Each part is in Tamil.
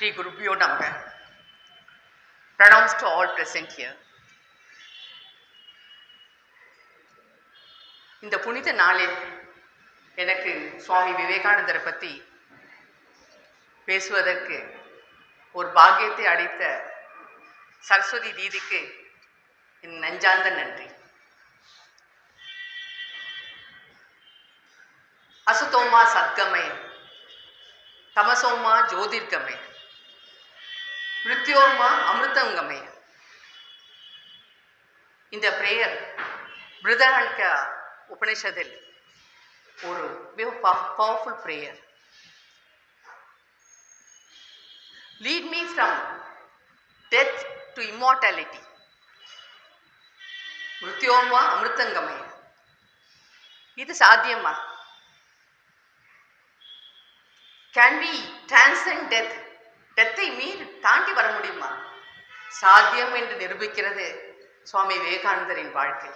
Shri Gurubhyo Namaha. Pranams to all present here. இந்த புனித நாளில் எனக்கு சுவாமி விவேகானந்தரை பற்றி பேசுவதற்கு ஒரு பாக்கியத்தை அளித்த சரஸ்வதி தீதிக்கு என் நெஞ்சார்ந்த நன்றி. அசுதோமா சத்கமய, தமசோமா ஜோதிர்கமய, மிருத்யோர்மா அமிர்தங்கமய. இந்த பிரேயர் பிருஹதாரண்யக உபனிஷத்தில் ஒரு powerful prayer. Lead me from death to immortality. மிருத்யோர்மா அமிர்தங்கமய. இது சாத்தியமா? Can we transcend death? டெத்தை மீறி தாண்டி வர முடியுமா? சாத்தியம் என்று நிரூபிக்கிறது சுவாமி விவேகானந்தரின் வாழ்க்கை.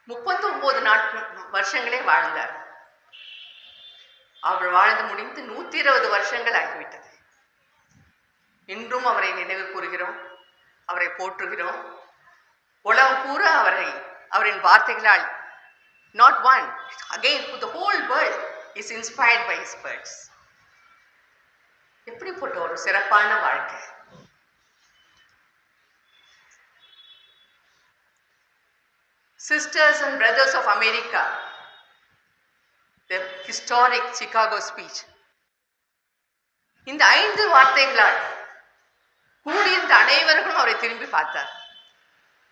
39 வருஷங்களே வாழ்ந்தார். அவர் வாழ்ந்து முடிந்து 120 வருஷங்கள் ஆகிவிட்டது. இன்றும் அவரை நினைவு கூறுகிறோம், அவரை போற்றுகிறோம். உலகம் பூரா அவரின் வார்த்தைகளால் not one, again the whole world is inspired by his words. எப்படிப்பட்ட ஒரு சிறப்பான வாழ்க்கை. Sisters and Brothers of America, the historic Chicago speech. இந்த 5 வார்த்தைகளால் கூடியிருந்த அனைவருக்கும் அவரை திரும்பி பார்த்தார்.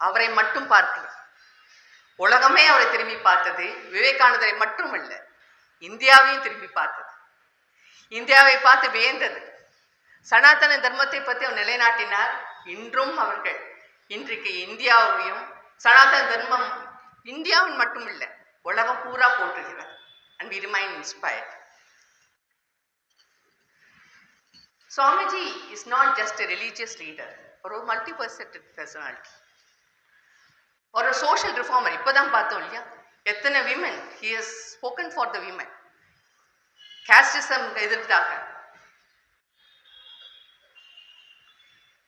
அவரை மட்டும் பார்க்கல, உலகமே அவரை திரும்பி பார்த்தது. விவேகானந்தரை மட்டும் இல்லை, இந்தியாவையும் திரும்பி பார்த்தது. இந்தியாவை பார்த்து வியந்தது. சனாதன தர்மத்தை பற்றி அவர் நிலைநாட்டினார். இன்றும் அவர்கள் இன்றைக்கு இந்தியாவையும் சனாதன தர்மம் இந்தியாவில் மட்டும் இல்லை, உலகம் பூரா போற்றுகிறார். And we remain inspired. Swamiji is not just a religious leader, ஒரு multifaceted personality, ஒரு social reformer. இப்போதான் பார்த்தோம் இல்லையா, எத்தனை women he has spoken for the women. Casteism எதிர்த்தாக,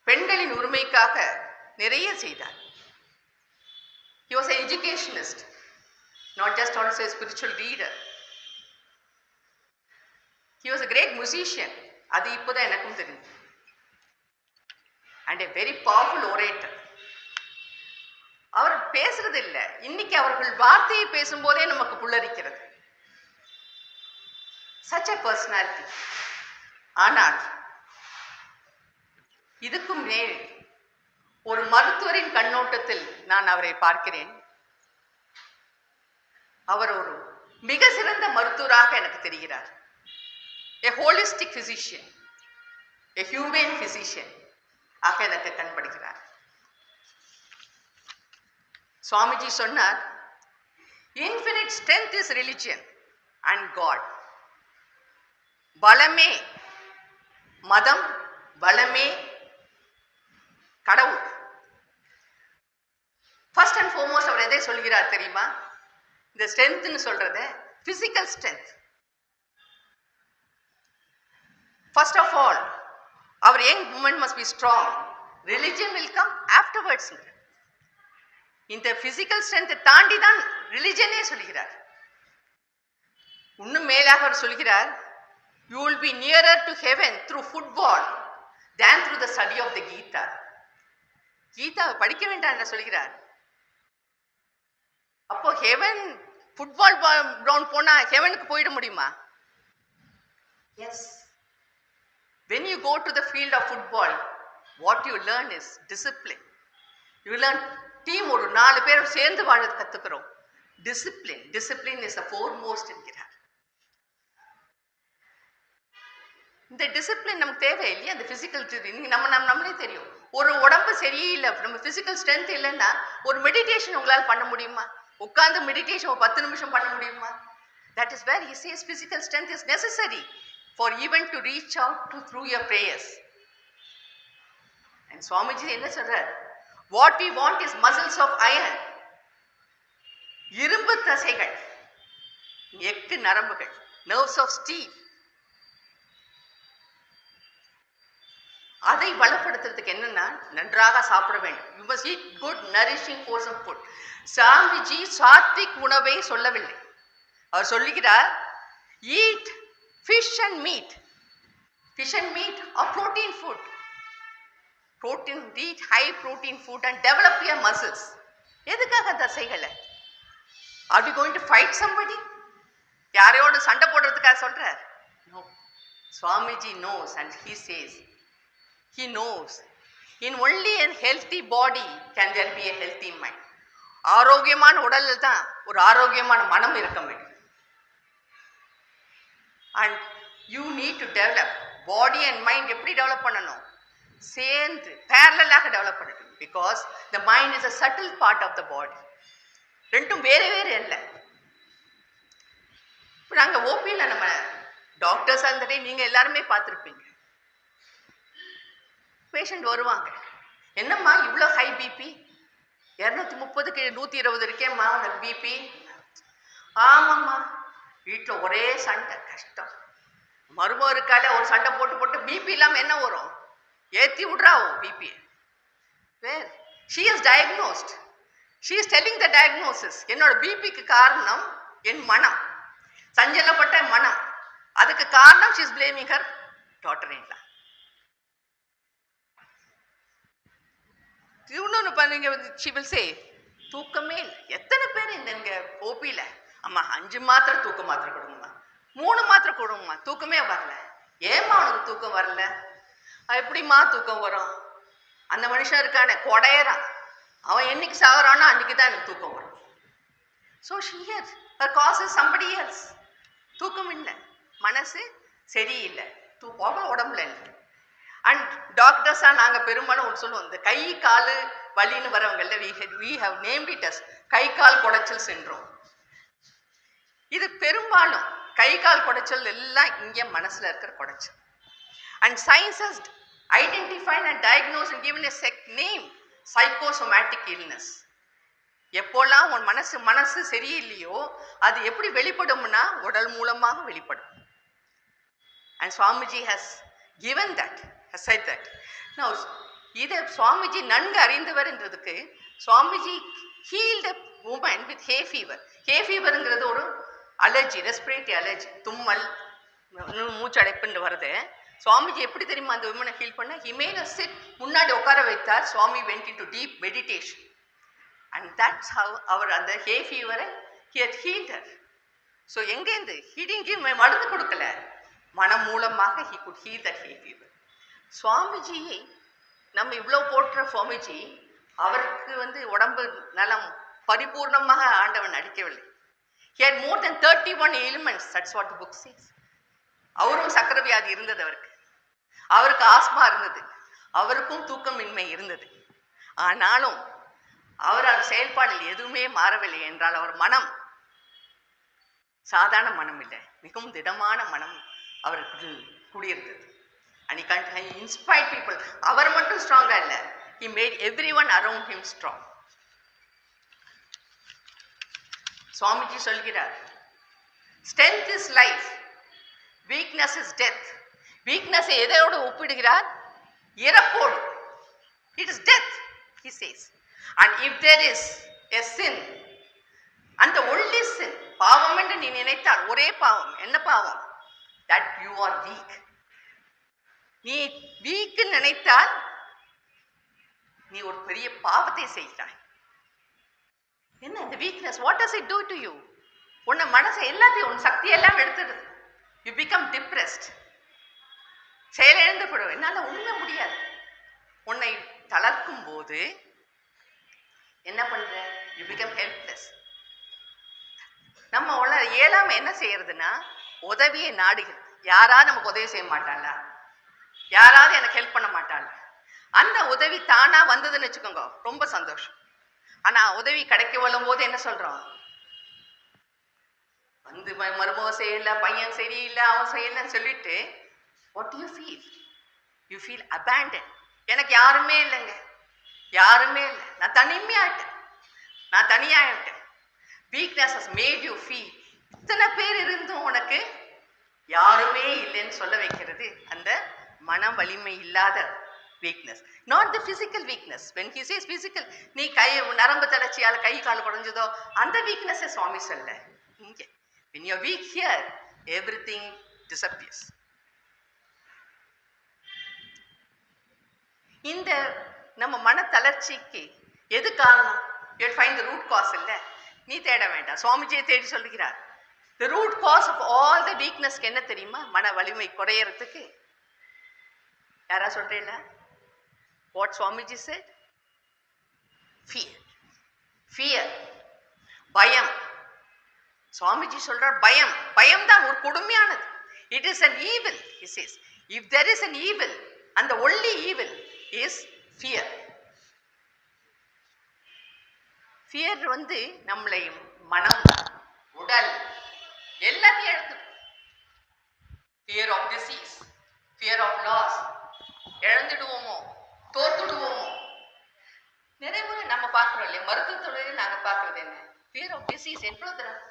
பெண்களின் உரிமைக்காக நிறைய செய்தார். He was an educationist, not just also a spiritual leader. He was a great musician. அது இப்போதான் எனக்கும் தெரியும். And a very powerful orator. அவர் பேசுறது இல்லை, இன்னைக்கு அவர்கள் வார்த்தையை பேசும்போதே நமக்கு புல்லரிக்கிறது. Such a personality. ஆனால் இதுக்கும் மேல் ஒரு மருத்துவரின் கண்ணோட்டத்தில் நான் அவரை பார்க்கிறேன். அவர் ஒரு மிக சிறந்த மருத்துவராக எனக்கு தெரிகிறார். A holistic physician, a human physician ஆக எனக்கு கண்படுகிறார். சுவாமிஜி சொன்னார், infinite strength is religion and God. பலமே மதம், பலமே கடவுள். ஃபர்ஸ்ட் அண்ட் ஃபார்மோஸ்ட் அவர் எதை சொல்கிறார் தெரியுமா? இந்த ஸ்ட்ரென்த்னு சொல்றது physical strength. First of all our young woman must be strong, religion will come afterwards. இந்த பிசிக்கல் ஸ்ட்ரென்த்தை தாண்டி தான் ரிலிஜனே சொல்கிறார். இன்னும் மேலாக அவர் சொல்கிறார், you will be nearer to heaven through football than through the study of the Gita. கீதாவை படிக்க வேண்டாம் என்று சொல்கிறார். அப்போ ஹெவன் ஃபுட்பால் கிரவுண்ட் போனா ஹெவனுக்கு போயிட முடியுமா? S. when you go to the field of football, what you learn is discipline. you learn team, ஒரு 4 பேர் சேர்ந்து வாழ கத்துக்கிறோம். discipline is the foremost என்கிறார். இந்த டிசிப்ளின் நமக்கு தேவை இல்லையா? அந்த பிசிக்கல் நம்மளே தெரியும். ஒரு உடம்பு சரியில்லை, நம்ம பிசிக்கல் ஸ்ட்ரென்த் இல்லைன்னா ஒரு மெடிடேஷன் உங்களால் பண்ண முடியுமா? உட்கார்ந்து மெடிடேஷன் ஒரு 10 நிமிஷம் பண்ண முடியுமா? That is where he says physical strength is necessary for even to reach out to through your prayers. And Swamiji என்ன சொல்றார்? What we want is muscles of iron. இரும்பு தசைகள், 8 நரம்புகள், nerves of steel. அதை பலப்படுத்துறதுக்கு என்னன்னா நன்றாக சாப்பிட வேண்டும். You must eat good nourishing wholesome food. Swamiji Satwik உணவை சொல்லவில்லை. அவர் சொல்லுகிறார், eat fish and meet. Fish and meat or protein food. Eat high protein food and develop your muscles. எதுக்காக தசைகளை? Are we going to fight somebody? யாரையோட சண்டை போடுறதுக்காக சொல்றார்? No. Swamiji knows and he says, he knows, in only a healthy body can there be a healthy mind. ஆரோக்கியமான உடல்ல தான் ஒரு ஆரோக்கியமான மனம் இருக்க வேண்டும். And you need to develop body and mind. எப்படி டெவலப் பண்ணணும்? சேர்ந்து பேரலாக டெவலப் பண்ணணும். Because the mind is a subtle part of the body. ரெண்டும் வேறு வேறு இல்லை. இப்போ நாங்கள் ஓபியில் நம்ம டாக்டர்ஸாக இருந்துட்டே நீங்கள் எல்லாருமே பார்த்துருப்பீங்க. பேஷண்ட் வருவாங்க, என்னம்மா இவ்வளோ ஹை பிபி, 230 120 இருக்கேம்மா உனக்கு பிபி. ஆமாம்மா, வீட்டில் ஒரே சண்டை, கஷ்டம். மருமக இருக்கால ஒரு சண்டை போட்டு போட்டு பிபி இல்லாமல் என்ன வரும்? ஏற்றி விட்றாவோ BP. Where she is diagnosed, she is telling the diagnosis. என்னோட பிபிக்கு காரணம் என் மனம், சஞ்சலப்பட்ட மனம். அதுக்கு காரணம் she is blaming her daughter in law. இன்னொன்று பண்ணுங்க, ஷீ வில் சே தூக்கமே இல்லை. எத்தனை பேர் இந்த ஓபியில், அம்மா 5 மாத்திரை தூக்க மாத்திரை கொடுங்கம்மா, 3 மாத்திரை கொடுங்கம்மா, தூக்கமே வரல. ஏம்மா அவனுக்கு தூக்கம் வரல? எப்படிம்மா தூக்கம் வரும்? அந்த மனுஷன் இருக்கானே கொடையறான், அவன் என்னைக்கு சாகுறானோ அன்னைக்கு தான் எனக்கு தூக்கம் வரும். So shear her cause is somebody else. தூக்கம் இல்லை, மனசு சரியில்லை, தூக்கம் உடம்புல இல்லை. அண்ட் டாக்டர்ஸாக நாங்கள் பெரும்பாலும் ஒன்று சொல்லுவோம், இந்த கை கால் வலின்னு வரவங்கள we have named it as கை கால் குடைச்சல் சிண்ட்ரோம். இது பெரும்பாலும் கை கால் குடைச்சல் எல்லாம் இங்கே மனசில் இருக்கிற குடைச்சல். And science has identified and diagnose and given a name, psychosomatic illness. எப்போல்லாம் உன் மனசு சரியில்லையோ அது எப்படி வெளிப்படும்னா உடல் மூலமாக வெளிப்படும். And Swamiji has given that, has said that. Now இதை சுவாமிஜி நன்கு அறிந்தவர் என்றதுக்கு, Swamiji healed a woman with hay fever. hay feverங்கிறது ஒரு அலர்ஜி, ரெஸ்பிரேட்டரி அலர்ஜி, தும்மல், மூச்சடைப்புன்னு வருது. சுவாமிஜி எப்படி தெரியுமா அந்த விமனை ஹீல் பண்ண? he made her sit, முன்னாடி உட்கார வைத்தார். சுவாமி went into deep meditation and that's how அவர் அந்த hay fever he had healed her. so எங்கேருந்து? he didn't give மருந்து கொடுக்கல, மனம் மூலமாக he could heal that hay fever. சுவாமிஜியை நம்ம இவ்வளோ போற்ற சுவாமிஜி, அவருக்கு உடம்பு நலம் பரிபூர்ணமாக ஆண்டவன் அளிக்கவில்லை. he had more than 31 ailments, that's what the book says. அவரும் சக்கரை வியாதி இருந்தது, அவருக்கு ஆஸ்மா இருந்தது, அவருக்கும் தூக்கமின்மை இருந்தது. ஆனாலும் அவர் அந்த செயல்பாடில் எதுவுமே மாறவில்லை என்றால் அவர் மனம் சாதாரண மனம் இல்லை, மிகவும் திடமான மனம் அவருக்கு குடியிருந்தது. and he inspired people. அவர் மட்டும் ஸ்ட்ராங்கா இல்லை, he made everyone around him strong. Swamiji சொல்கிறார், strength is life, weakness is death. weakness எதையோடு ஒப்பிடுகிறார்? இறப்போடு. it is death, he says. and if there is a sin, and the only sin, பாவம் என்று நீ நினைத்தால் ஒரே பாவம், என்ன பாவம்? that you are weak. நீ வீக் நினைத்தால் நீ ஒரு பெரிய பாவத்தை செய்கிறாய். என்ன இந்த weakness? What does it to to you? உன்னை மனசை எல்லாத்தையும், உன் சக்தி எல்லாம் எடுத்துடுது. யூ பிகம் டிப்ரெஸ்ட், செயலிழந்து போடுவோம், என்னால் ஒண்ணுமே முடியாது. உன்னை தளர்க்கும் போது என்ன பண்ற? You become helpless. நம்ம இயலாம என்ன செய்யறதுன்னா உதவியை நாடுகிறது. யாராவது நமக்கு உதவி செய்ய மாட்டாளா? யாராவது எனக்கு ஹெல்ப் பண்ண மாட்டாளா? அந்த உதவி தானா வந்ததுன்னு வச்சுக்கோங்க, ரொம்ப சந்தோஷம். ஆனா உதவி கிடைக்க வரும் போது என்ன சொல்றோம்? மருமக செய்யல, பையன் சரியில்லை, அவன் செய்யலன்னு சொல்லிட்டு what do you feel? you feel abandoned. எனக்கு யாருமே இல்லைங்க, யாருமே இல்லை, நான் தனிமையாயிட்டேன், நான் தனியாயிட்டேன். weakness has made you feel. இத்தனை பேர் இருந்தும் உனக்கு யாருமே இல்லைன்னு சொல்ல வைக்கிறது அந்த மன வலிமை இல்லாத weakness, not the physical weakness. When he says physical, நீ கை நரம்பு தளர்ச்சியால கை கால் குறைஞ்சதோ அந்த weakness சுவாமி சொல்ல. When you are weak here, everything disappears. இந்த நம்ம மன தளர்ச்சிக்கு எது காரணம்? You find the root cause இல்ல, நீ தேட வேண்டாம், சுவாமிஜியை தேடி சொல்லுகிறார். The root cause of all the weakness என்ன தெரியுமா? மன வலிமை குறையறதுக்கு. யாரா சொல்றீங்களா? What Swamiji said? Fear. Fear. பயம். சுவாமிஜி சொல்றார் பயம். பயம் தான் ஒரு கொடுமையானது. It is an evil, he says. If there is an evil, and the only evil is fear. Fear வந்து நம்மளை மனம், உடல் எல்லாத்தையும் எடுத்து. Fear of disease, fear of loss. இழந்துடுவோமோ, தோத்துடுவோமோ. நிறைய முறை நம்ம பார்க்கிறோம் இல்லையா, மருத்துவத்துறையில் நாங்கள் பார்க்கறது என்ன? Fear of disease. எவ்வளவு தரம்?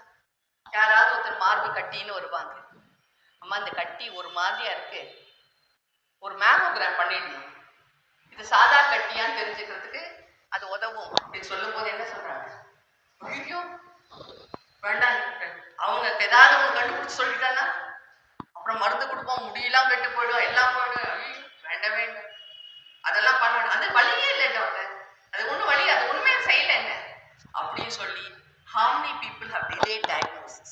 யாராவது ஒருத்தர் மார்பு கட்டின்னு வருவாங்க. அம்மா அந்த கட்டி ஒரு மாதிரியா இருக்கு, ஒரு மேமோகிராம் பண்ணிடணும், இது சாதா கட்டியான்னு தெரிஞ்சுக்கிறதுக்கு அது உதவும். இது சொல்லும் போது என்ன சொல்றாங்க? ஐயோ வேண்டாம், அவங்க ஏதாவது ஒன்று கண்டுபிடிச்சு சொல்லிட்டாங்கன்னா அப்புறம் மருந்து கொடுப்போம், முடியெல்லாம் கெட்டு போயிடும், எல்லாம் போயிடும். ஐயோ வேண்டவே இல்லை, அதெல்லாம் பண்ணணும், அது வழியே இல்லை டாக்டர், அது ஒன்றும் வழி, அது ஒன்றுமே செய்யல என்ன அப்படின்னு சொல்லி how many people have delayed diagnosis?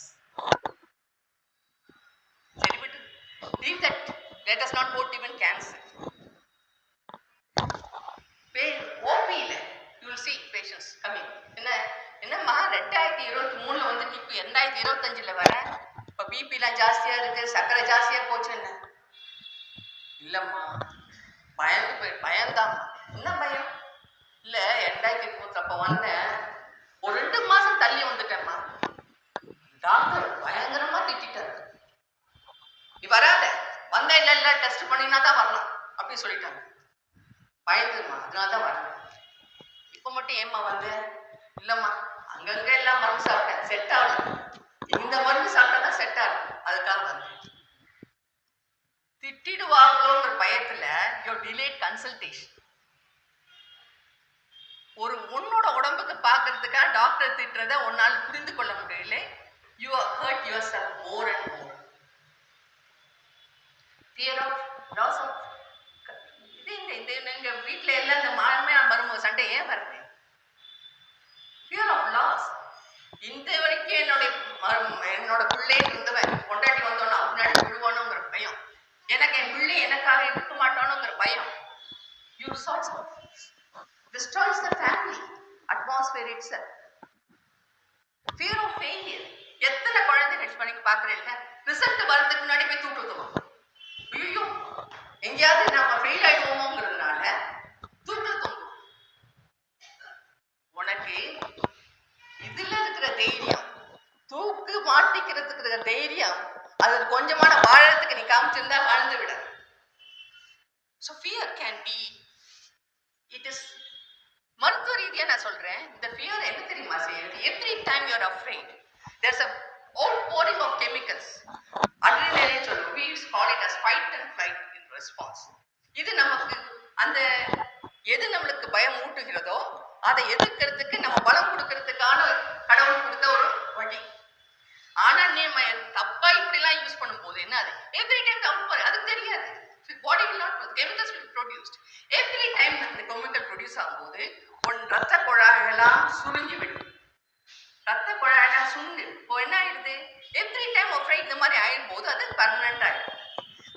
சரி விட்டு leave that, let us not quote even cancer. OP-ல you will see patients coming. என்னம்மா 2023ல வந்து இப்போ 2025ல வர, இப்போ பிபிலாம் ஜாஸ்தியா இருக்கு, சர்க்கரை ஜாஸ்தியா போச்சு. என்ன இல்லம்மா பயம்தாம்மா. என்ன பயம்? இல்ல 2023 அப்ப வந்தேன், ஒரு 2 மாசம் தள்ளி வந்துட்டேம்மா, டாக்டர் பயங்கரமா திட்டாரு, நீ வராத, வந்த இல்ல டெஸ்ட் பண்ணினா தான் வரலாம் அப்படி சொல்லிட்டாங்க. பயந்துமா, அதனாலதான் வரல. இப்ப மட்டும் ஏம்மா வந்து? இல்லம்மா அங்கங்க எல்லாம் மருந்து சாப்பிட்டேன், செட் ஆகல, இந்த மருந்து சாப்பிட்டா தான் செட் ஆகும், அதுக்காக வந்து. திட்டிடுவாங்களோங்கிற பயத்துல யூ டிலேட் கன்சல்டேஷன். ஒரு உன்னோட உடம்புக்கு பார்க்கறதுக்காக டாக்டர் திட்டுறத உன்னால புரிந்து கொள்ள முடியல. You hurt yourself more and more. Fear of loss of, இது நீங்க வீட்டுல எல்லாம் இந்த மாமே மருமக சண்டை ஏன் வருது? Fear of loss. இந்த வரைக்கும் என்னோட பிள்ளை இருந்தவன் கொண்டாட்டி வந்தோன்னா முன்னாடி விடுவானோங்கிற பயம், எனக்கு என் பிள்ளை எனக்காக இருக்க மாட்டானோங்கிற பயம். You sorts of destroys the family atmosphere itself. Fear of failure. எத்தனை குழந்தை டெஸ்ட் பண்ணி பார்க்கறேன்ல, ரிசல்ட் வரதுக்கு முன்னாடி போய் தூட்டுவோம். ஐயோ எங்கேயாவது நம்ம ஃபெயில் ஆயிடுவோமோங்கிறதுனால தூக்கல் தொங்கும். உனக்கு இதுல இருக்கிற தைரியம், தூக்கு மாட்டிக்கிறதுக்கு இருக்கிற தைரியம், அது கொஞ்சமான வாழறதுக்கு நீ காமிச்சிருந்தா வாழ்ந்து விட. So fear can be, it is மருத்துவ ரீதியா நான் சொல்றேன், இந்த ஃபியர் என்ன தெரியுமா செய்யுது? Every time you are afraid, there's a outpouring of chemicals, adrenaline சொல்லுவோம், we call it as fight and flight in response. இது நமக்கு அந்த எது நம்மளுக்கு பயம் ஊட்டுகிறதோ அதை எதிர்க்கிறதுக்கு நம்ம பலம் கொடுக்கறதுக்கான கடவுள் கொடுத்த ஒரு வழி. ஆனா நீ தப்பா இப்படிலாம் யூஸ் பண்ணும்போது என்ன, அது எவ்ரி டைம் அவுட், அதுக்கு தெரியாது. Body will not, chemicals will be produced. Every time the chemical produce ஆகும்போது உன் ரத்த குழாயெல்லாம் சுருங்கி விடும். ரத்த குழாயெல்லாம் சுண்டு இப்போ என்ன ஆயிடுது? எவ்ரி டைம் ஒரு ஃப்ரைட் இந்த மாதிரி ஆயிடும் போது அது பர்மனன்ட் ஆயிடும்.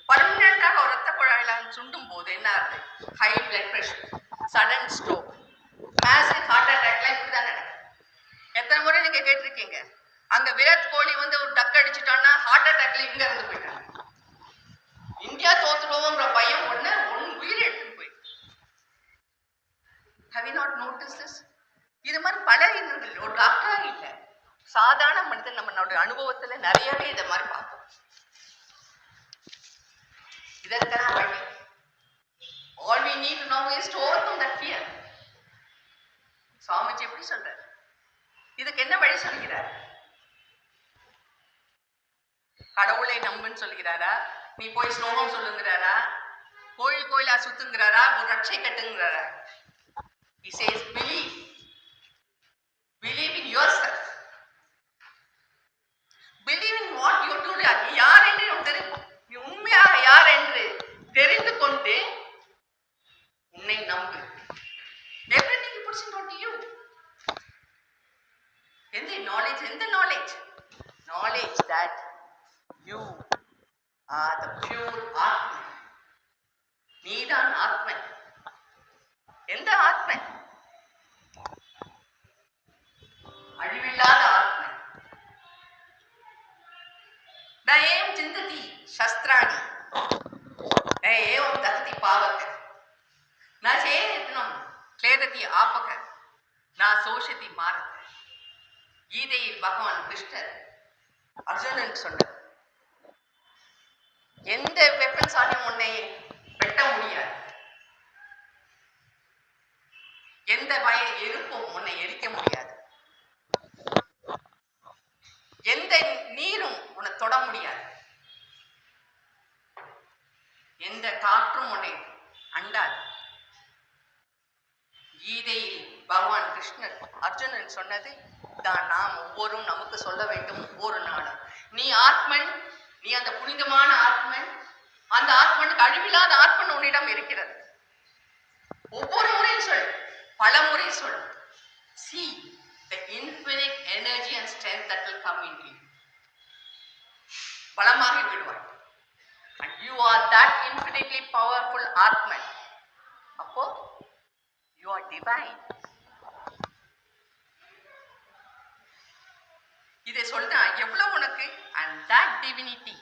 பர்மனன்டாக ஒரு ரத்த குழாயெல்லாம் சுண்டும் போது என்ன ஆகுது? High blood pressure, sudden stroke, massive heart அட்டாக்லாம் இப்படி தான் நடக்கும். எத்தனை முறை நீங்க கேட்டிருக்கீங்க, அங்க விராட் கோலி வந்து ஒரு டக் அடிச்சுட்டான்னா ஹார்ட் அட்டாக்ல இங்க இருந்து போயிட்டாங்க. இந்தியா தோத்துடுவோங்கிற பயம் ஒண்ணு உயிரை எடுத்துட்டு போயிடுது. Have you not noticed this? இது மாதிரி பல இன்னர்கள், ஒரு டாக்டரா இல்ல, சாதாரண மனிதன் நம்மளோட அனுபவத்துல நிறையவே இதை மாதிரி பார்த்தோம். இதற்கான வழி, all we need to know is to overcome that fear. Swamiji எப்படி சொல்றாரு? இதுக்கு என்ன வழி சொல்கிறார்? கடவுளை நம்புன்னு சொல்கிறாரா? நீ போய் ஸ்லோகம் சொல்லுங்கிறாரா? கோயில் கோயிலா சுத்துங்கிறாரா, ஒரு ரட்சை கட்டுங்கிறாரா? He says believe. Believe in yourself. Believe in what you do. நீ யார் என்று நீ உண்மையாக யார் என்று தெரிந்து கொண்டு உன்னை நம்பு. Everything he puts into you. எந்த knowledge? Knowledge that you are the pure Atman. நீதான் ஆத்மன். எந்த ஆத்மன்? அழிவில்லாத ஆத்மன். ந ஏவம் சிந்ததி சஸ்திராணி ந ஏவம் தகதி பாவக ந சேத்னம் கிளேததி ஆபக ந சோஷதி மாரக. கீதையில் பகவான் கிருஷ்ணர் அர்ஜுனன் சொன்னார், எந்த வெப்பன்ஸாலையும் உன்னை வெட்ட முடியாது, எந்த எருப்பும் உன்னை எரிக்க முடியாது, எந்த நீரும் உன்னை தொட முடியாது, எந்த காற்றும் உன்னை அண்டாது. கீதையில் பகவான் கிருஷ்ணர் அர்ஜுனன் சொன்னது தான் நாம் ஒவ்வொரும் நமக்கு சொல்ல வேண்டும் ஒவ்வொரு நாளும். நீ ஆத்மன், நீ அந்த புனிதமான ஆத்மன், அந்த ஆத்மனுக்கு அழிவில்லாத ஆத்மன் உன்னிடம் இருக்கிறது. ஒவ்வொரு முறையும் சொல், பல முறை சொல். See the infinite energy and strength that will come into you. பலமாகி விடுவாய். And you are that infinitely powerful Atman. அப்போ you are divine. இதை சொல்றா எவ்வளவு உனக்கு. And that divinity,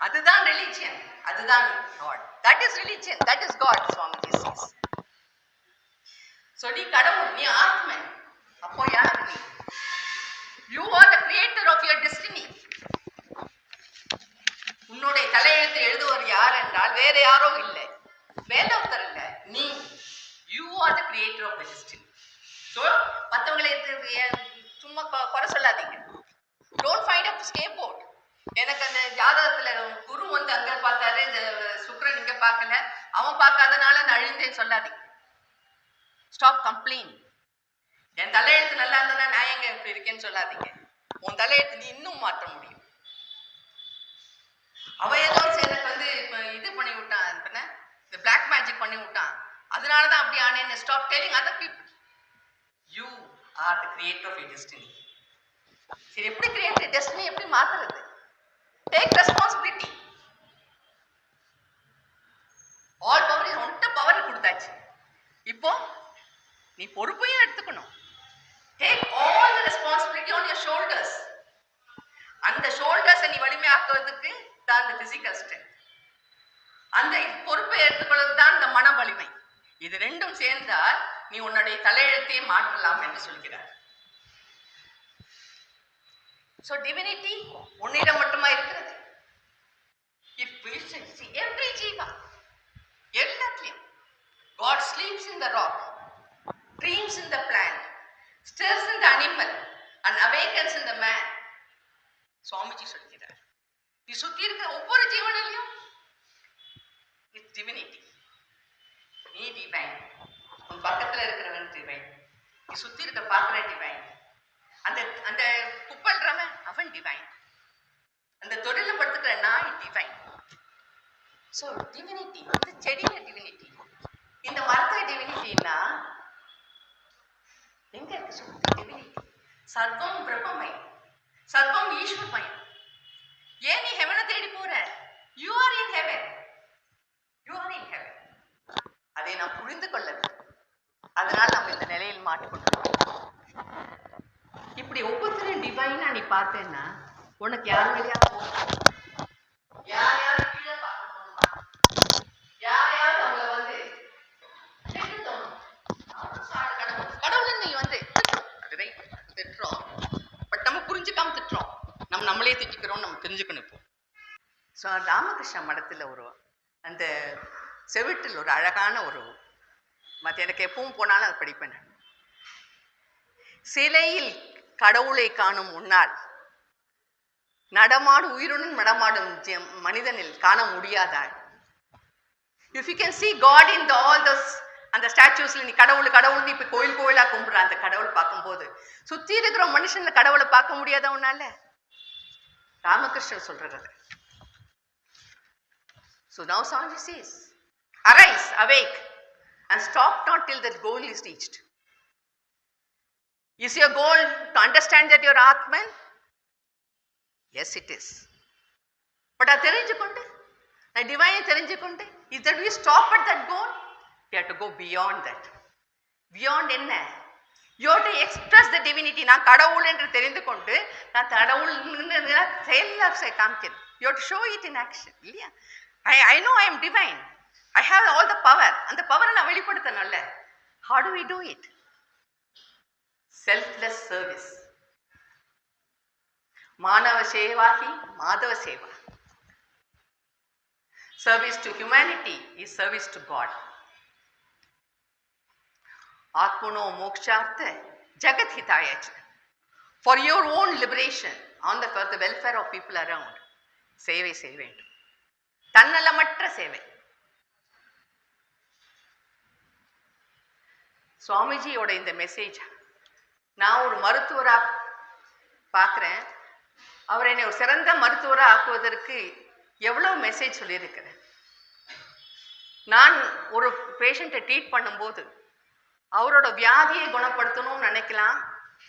அதுதான் religion, அதுதான் God. That is religion, that is God, Swamiji says. So நீ கடவுள், நீ ஆத்மன். அப்போ யார் நீ? You are the creator of your destiny. உன்னுடைய தலையெழுத்தை எழுதுவர் யார் என்றால் வேற யாரோ இல்லை, வேதோத்தர் இல்லை, நீ. You are the creator of the destiny. So மற்றவங்களை சும்மா குறை சொல்லாதீங்க. Don't find a scapegoat. எனக்கு அந்த ஜாதகத்துல குரு வந்து அங்க பார்த்தாரு, சுக்கிரன் இங்க பார்க்கல, அவன் பார்க்காதனால நான் அழிந்தேன்னு சொல்லாதீங்க. Stop complaining. என் தலையெழுத்து நல்லா இருந்ததுன்னா நான் எங்க இப்படி இருக்கேன்னு சொல்லாதீங்க. உன் தலையெழுத்து நீ இன்னும் மாற்ற முடியும். அவன் ஏதோ எனக்கு வந்து இது பண்ணி விட்டான், இந்த பிளாக் மேஜிக் பண்ணி விட்டான், அதனாலதான் அப்படி ஆனேன்னு. Stop telling other people. You are the creator of your destiny. சரி, எப்படி கிரியேட் டெஸ்டினி எப்படி மாத்துறது? Take responsibility. ஆல் பவர் ஒன்ட்ட பவர் கொடுத்தாச்சு, இப்போ நீ பொறுப்பையும் எடுத்துக்கணும். Take all the responsibility on your shoulders. அந்த ஷோல்டர்ஸை நீ வலிமையாக்குவதற்கு தான் இந்த பிசிக்கல் ஸ்ட்ரென்த். அந்த பொறுப்பை எடுத்துக்கொள்வது தான் இந்த மன வலிமை. இது ரெண்டும் சேர்ந்தால் நீ உன்னுடைய தலையெழுத்தையே மாற்றலாம் என்று சொல்கிறார். So divinity உன்னிடம் மட்டுமா இருக்கிறது? If we see every jiva, எல்லாத்தையும். God sleeps in the rock, dreams in the plant, stirs in the animal and awakens in the man. Swamiji சொல்கிறார், நீ சுத்தி இருக்கிற ஒவ்வொரு ஜீவனிலையும் divinity. நீ டிவைன், உன் பக்கத்துல இருக்கிறவன் டிவைன், நீ சுத்தி இருக்க பார்க்கிற டிவைன், அந்த அந்த குப்பல்றவன் அவன் டிவைன், அந்த தொழில படுத்துக்கிற நாய் டிவைன். ஸோ டிவினிட்டி, இந்த செடியில டிவினிட்டி, இந்த மரத்துல டிவினிட்டின்னா எங்க இருக்கு? சுத்தி டிவினிட்டி. சர்வம் பிரம்மமயம், சர்வம் ஈஸ்வரமயம். ஏன் நீ ஹெவனை தேடி போற? You are in heaven, you are in heaven. அதை நாம் புரிந்து கொள்ள வேண்டும். அதனால் நம்ம இந்த நிலையில் மாட்டிக்கொண்டோம். இப்படி ஒவ்வொருத்தரும் டிவைனா நீ பார்த்தேன்னா உனக்கு யார் வழியா போகும்? யாரையாவது கீழே பார்க்கணுமா? யாரையாவது அவங்கள வந்து கடவுள் நீ வந்து திட்டுறோம், பட் நம்ம புரிஞ்சுக்காம திட்டுறோம், நம்ம நம்மளே திட்டிக்கிறோம். நம்ம தெரிஞ்சுக்கணும். இப்போ ஸோ ராமகிருஷ்ண மடத்தில் ஒரு அந்த செவிட்டில் ஒரு அழகான ஒரு எனக்கு எப்பவும் போனாலும் அதை படிப்பேன். சிலையில் கடவுளை காணும் முன்னால் நடமாடும் உயிருடன் நடமாடும் மனிதனில் காண முடியாதாள். If you can see God in all those அந்த ஸ்டாச்சுஸ்ல நீ கடவுள் இப்ப கோயிலா கும்பிடுற அந்த கடவுள் பார்க்கும்போது சுத்தி இருக்கிற மனுஷன்ல கடவுளை பார்க்க முடியாத உன்னால. ராமகிருஷ்ணன் சொல்றது. So now Swami says, arise, awake, and stop not till that goal is reached. Is your goal to understand that you are Atman? Yes, it is. But I தெரிஞ்சுக்கொண்டு, I divine தெரிஞ்சுக்கொண்டு, is that we stop at that goal? We have to go beyond that. Beyond என்ன? You have to express the divinity. நான் கடவுள் என்று தெரிந்து கொண்டு நான் கடவுள் செயல்ல காமிக்கிறேன். You have to show it in action. இல்லையா? I know I am divine. I have all the power. அந்த பவரை நான் வெளிப்படுத்தணும்ல. How do we do it? Selfless service. மானவ சேவாஹி Madhava Seva. Service to humanity is service to God. Atmano mokshartha jagat hitaya. For your own liberation, for the welfare of people around, சேவை செய்ய வேண்டும். தன்னலமற்ற சேவை. சுவாமிஜியோட இந்த மெசேஜ் நான் ஒரு மருத்துவரா பார்க்குறேன். அவர் என்னை ஒரு சிறந்த மருத்துவரா ஆக்குவதற்கு எவ்வளவு மெசேஜ் சொல்லியிருக்கிறேன். நான் ஒரு பேஷண்ட்டை ட்ரீட் பண்ணும்போது அவரோட வியாதியை குணப்படுத்தணும்னு நினைக்கலாம்,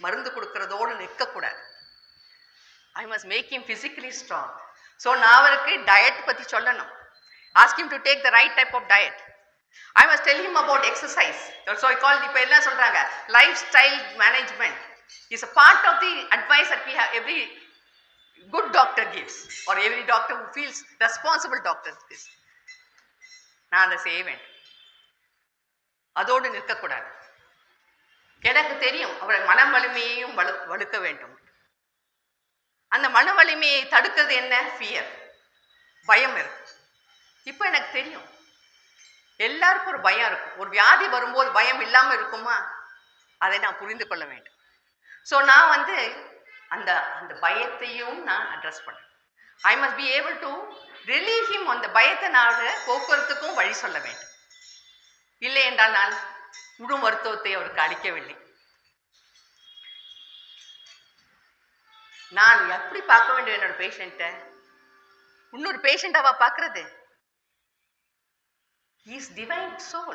மருந்து கொடுக்கறதோடு நிற்கக்கூடாது. I must make him physically strong. So நான் அவருக்கு டயட் பற்றி சொல்லணும். Ask him to take the right type of diet. I must tell him about exercise. So I call இப்போ எல்லாம் சொல்றாங்க lifestyle management is a part of the advice that we have every good doctor gives or every doctor who feels responsible doctor gives. நான் அதை செய்ய வேண்டும். அதோடு நிற்கக்கூடாது. எனக்கு தெரியும் அவர் மன வலிமையையும் வலுக்க வேண்டும். அந்த மன வலிமையை தடுக்கிறது என்ன? ஃபியர், பயம் இருக்கு. இப்போ எனக்கு தெரியும் எல்லாருக்கும் ஒரு பயம் இருக்கும். ஒரு வியாதி வரும்போது பயம் இல்லாம இருக்குமா? அதை நான் புரிந்து கொள்ள வேண்டும். ஸோ நான் அந்த அந்த பயத்தையும் நான் அட்ரஸ் பண்ணேன். I must be able to relieve him. அந்த பயத்தை நான் போக்குவரத்துக்கும் வழி சொல்ல வேண்டும். இல்லை என்றால் நான் முழு மருத்துவத்தை அவருக்கு அளிக்கவில்லை. நான் எப்படி பார்க்க வேண்டும் என்னோட பேஷண்ட்டை? இன்னொரு பேஷண்டாவா பார்க்கறது? He is divine soul.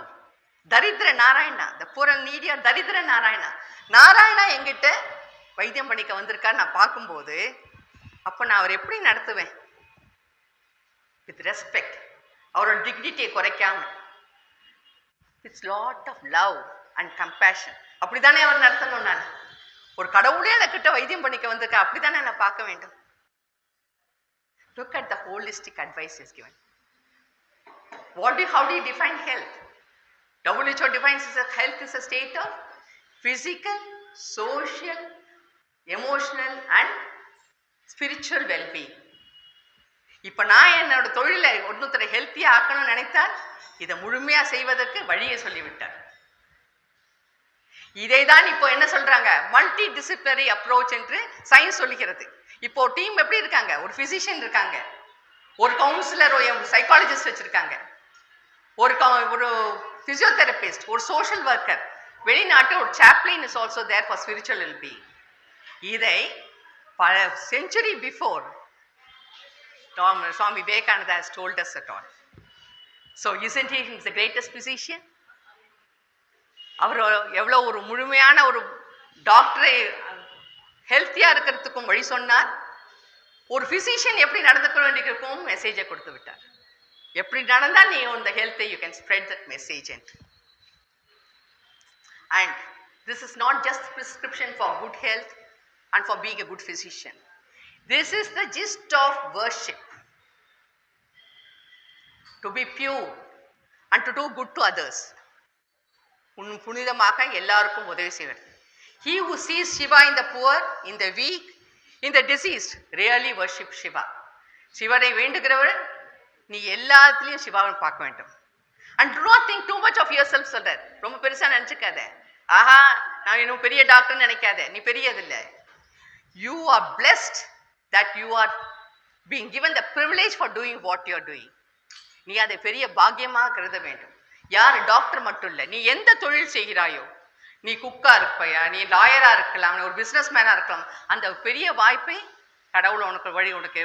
தரித்திர Narayana, the poor and needy are தரித்திர நாராயணா. நாராயணா என்கிட்ட வைத்தியம் பண்ணிக்க வந்திருக்கார். நான் பார்க்கும்போது அப்போ நான் அவர் எப்படி நடத்துவேன்? வித் ரெஸ்பெக்ட், அவரோட டிக்னிட்டியை குறைக்காம, with lot of love and compassion. அப்படித்தானே அவர் நடத்தணும். நான் ஒரு கடவுளே கிட்ட வைத்தியம் பண்ணிக்க வந்திருக்கேன், அப்படித்தானே நான் பார்க்க வேண்டும். Look at the holistic advice is given. How do you define health? WHO defines health is a state of physical, social, emotional and spiritual well-being. இப்போ நான் என்னோட தொழிலை ஒன்றுத்தரை ஹெல்த்தியாக ஆக்கணும்னு நினைத்தால் இதை முழுமையாக செய்வதற்கு வழியை சொல்லிவிட்டார். இதை தான் இப்போ என்ன சொல்றாங்க? மல்டி டிசிப்ளினரி அப்ரோச் என்று சயின்ஸ் சொல்லுகிறது. இப்போ டீம் எப்படி இருக்காங்க? ஒரு பிசிஷியன் இருக்காங்க, ஒரு கவுன்சிலர், ஒரு சைக்காலஜிஸ்ட் வச்சிருக்காங்க, ஒரு பிசியோதெரபிஸ்ட், ஒரு சோஷியல் ஒர்க்கர், வெளிநாட்டு ஒரு chaplain is also there for spiritual wellbeing. இதை பல century before Swami Vivekananda has told us at all. So isn't he the greatest physician? அவர் எவ்வளோ ஒரு முழுமையான ஒரு டாக்டரை ஹெல்த்தியாக இருக்கிறதுக்கும் வழி சொன்னார். ஒரு ஃபிசிஷியன் எப்படி நடந்துக்க வேண்டியிருக்கும் மெசேஜை கொடுத்து விட்டார். எப்படி நடந்தால் நீ இந்த ஹெல்த்தை you can spread that message. And this is not just prescription for good health and for being a good physician. This is the gist of worship. To be pure and to do good to others. புனிதமாக எல்லாருக்கும் உதவி செய்வது. He who sees Shiva in the poor, in the weak, in the diseased, really worship Shiva. சிவனை வேண்டுகிறவர் நீ எல்லாத்துலேயும் சிவாவை பார்க்க வேண்டும். And do not think too much of yourself. சொல்றார், ரொம்ப பெருசா நினைச்சுக்காத. ஆஹா நான் இன்னும் பெரிய டாக்டர் நினைக்காத, நீ பெரியதில்லை. You are blessed that you are being given the privilege for doing what you are doing. நீ அதை பெரிய பாக்கியமாக கருத வேண்டும். யார் டாக்டர் மட்டும் இல்லை, நீ எந்த தொழில் செய்கிறாயோ, நீ குக்கா இருப்பையா, நீ லாயரா இருக்கலாம், நீ ஒரு பிசினஸ் மேனா இருக்கலாம், அந்த பெரிய வாய்ப்பை கடவுள் உனக்கு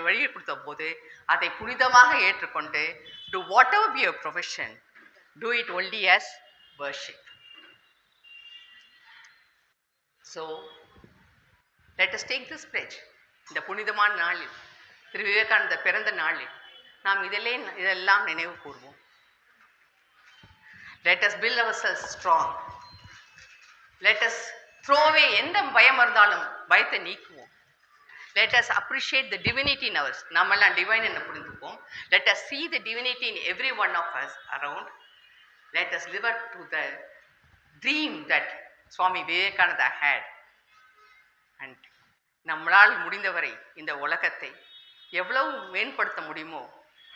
வழி கொடுத்த போது அதை புனிதமாக ஏற்றுக்கொண்டு do whatever be your profession, do it only as worship. So let us take this pledge. இந்த புனிதமான நாளில், திரு விவேகானந்த பிறந்த நாளில் நாம் இதெல்லாம் நினைவு கூர்வோம். Let us build ourselves strong. Let us throw away எந்த பயம் இருந்தாலும் பயத்தை நீக்குவோம். Let us appreciate the divinity in us. நாமெல்லாம் டிவைன் என்ன புரிந்துப்போம். Let us see the divinity in every one of us around. Let us live up to the dream that Swami Vivekananda had. And நம்மளால் முடிந்தவரை இந்த உலகத்தை எவ்வளவு மேம்படுத்த முடியுமோ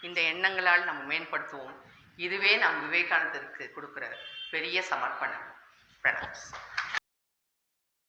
இந்த எண்ணங்களால் நம்ம மேம்படுத்துவோம். இதுவே நாம் விவேகானந்தருக்கு கொடுக்கிற பெரிய சமர்ப்பணம். பிரணாம்.